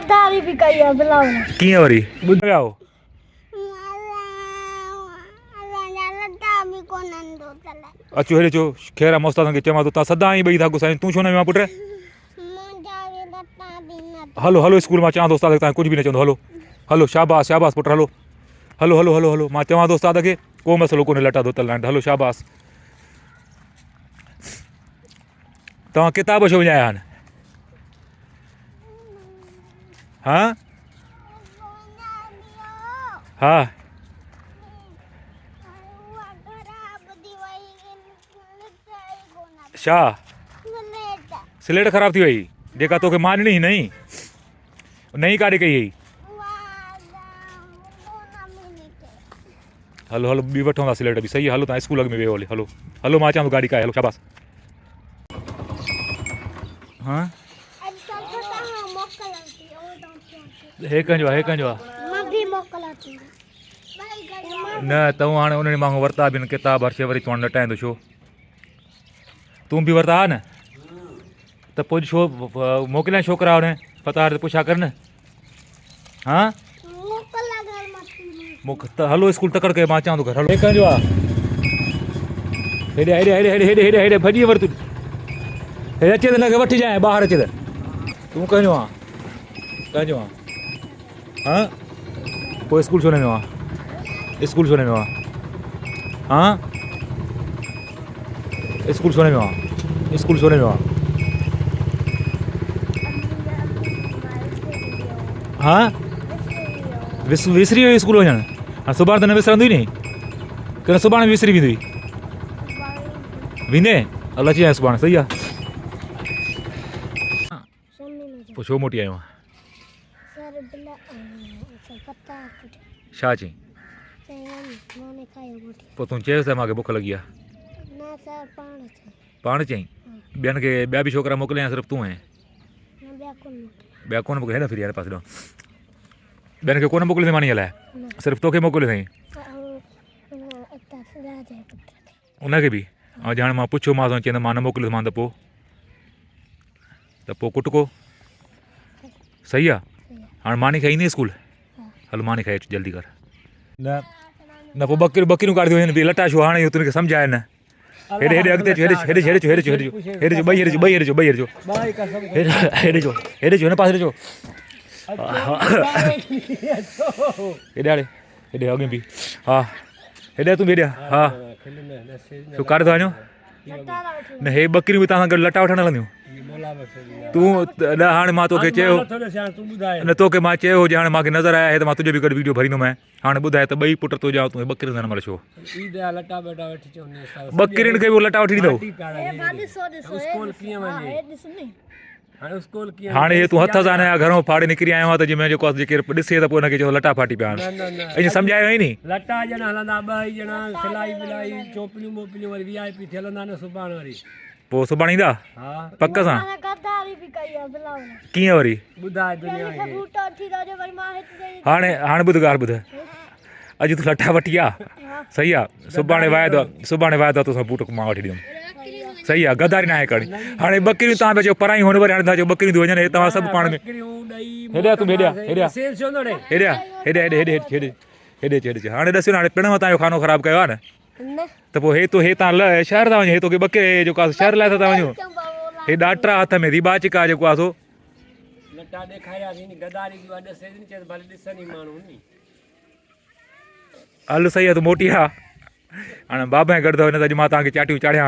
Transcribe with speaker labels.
Speaker 1: गद्दारी भी कई है बुलाओ
Speaker 2: कीअं वरी ॿुधायो अचो हेॾे अचो ख़ैर आहे मोस्ताद खे चवां थो तव्हां सदा ई ॿई था गुसायो तूं छो न वियो पुट हलो हलो स्कूल मां चवां थो उस्ताद खे तव्हां कुझु बि न चवंदो हलो हलो शाबाश शाबाश पुट हलो हलो हलो हलो हलो मां चवां थो उस्ताद खे को मसइलो कोन्हे लटा धोतल आहिनि हलो शाबाश तव्हां किताब छो विञाया आहिनि हा हा छा स्लेट ख़राब थी वई जेका तोखे मां ॾिनी नई नई काॾे कई हुई हलो हलो ॿी वठूं था स्लेट बि सही आहे हलो तव्हां स्कूल में वियो हले हलो हलो मां चवां थो गाॾी काए हलो शाबाश हा हे कंहिंजो आहे हे कंहिंजो आहे न तूं हाणे उन माण्हू वरिता बि न किताब हर शइ वरी तूं हाणे लटाईंदो छो तूं बि वरिता हा न त पोइ छो मोकिलियां छोकिरा हुन पता त पुछा कर न हा त हलो स्कूल तकड़ कयो मां चवां थो घर हलो हे कंहिंजो आहे हेॾे हेॾे हेॾे हेॾे हेॾे हेॾे हेॾे भॼी वरि तूं हेॾे अचे त हिनखे वठी जाए ॿाहिरि अचे त तूं कंहिंजो आहे कंहिंजो आहे हा पोइ स्कूल छो न वियो आहे स्कूल छो न वियो आहे हा स्कूल छो न वियो आहे स्कूल छो न वियो आहे हा विसरी वियो स्कूल वञणु हाणे सुभाणे त न विसरंदी नी की न सुभाणे विसरी वेंदी वेंदे हल अची जाए सुभाणे सही आहे पोइ छो मोटी आयो आहे छा चई पोइ तूं चयोसि त मूंखे बुख लॻी आहे पाण चई ॿियनि खे ॿिया बि छोकिरा मोकिलिया सिर्फ़ु तूं आहीं ॿिया कोन मोकिलिया हेॾा फिरी हाणे पासे ॾांहुं ॿियनि खे कोन मोकिलियो मानी हलाए सिर्फ़ु तोखे मोकिलियो अथई उनखे बि ऐं हाणे मां पुछियोमांसि चईंदा मां न मोकिलियोमांसि त पोइ कुटको सही आहे हाणे मानी खाई ईंदी स्कूल हल मानी खाई अचु जल्दी कर न न पोइ ॿकरियूं काढी वञनि बि लटा छो हाणे इहो तुंहिंखे सम्झाए न हेॾे हेॾे अॻिते अचो हेॾे हेॾे हेॾे हेॾे हेॾे हेॾे ॿई हेॾे ॿई हेॾे ॿई हेॾे हेॾे हेॾे हिन पासे हेॾे हाणे हेॾे अॻे बि हा हेॾे तूं बि हेॾे हा तूं काॾे थो वञो न हे ॿकरियूं बि तव्हां सां गॾु लटा वठणु हलंदियूं तूं न हाणे मां तोखे चयो न तोखे मां चयो हुजे हाणे मूंखे नज़र आया त मां तुंहिंजो बि गॾु वीडियो भरींदोमांइ हाणे ॿुधाए त ॿई पुट तुंहिंजा तूं ॿकरियुनि सां न छो ॿकरियुनि खे बि लटा वठी ॾींदव हाणे हे तूं हथ सां न घरों फाड़े निकिरी आयो आहे त जीअं जेको आहे जेके ॾिसे त पोइ हुनखे चयो लटा फाटी पिया आहिनि ईअं सम्झायो ई नी
Speaker 3: लटा ॼणा हलंदा ॿई ॼणा सिलाई विलाई चोपलियूं मोपलियूं वरी VIP थी हलंदा न सुभाणे वरी
Speaker 2: पोइ सुभाणे ईंदा
Speaker 3: हा
Speaker 2: पक सां कीअं वरी
Speaker 3: ॿुधाए दुनिया
Speaker 2: हाणे हाणे ॿुध ॻाल्हि ॿुध अॼु तूं लटा वठी आहे सही आहे सुभाणे वाइदो तोसां बूट मां वठी ॾींदुमि सही आहे गदारी न आहे करणी हाणे ॿकरियूं तव्हां पिया चयो परायूं हुन वरी हाणे तव्हां चयो ॿकरियूं थियूं वञनि तव्हां सभु पाण में हेॾे तूं हेॾे हेॾे हेॾे हेॾे हेॾे हेॾे हेॾे हाणे ॾिसो न हाणे पिण तव्हांजो खानो ख़राबु कयो आहे न त पोइ हे तव्हां शहर था वञो हे तोखे ॿकरे जेको आहे शहर लाइ था वञो हे ॾाटरा हथ में रिबा चिका जेको आहे सो हल सही आहे तूं मोटी आहे हाणे बाबा गॾु थो वञे त अॼु मां तव्हांखे चाटियूं चाढ़ियां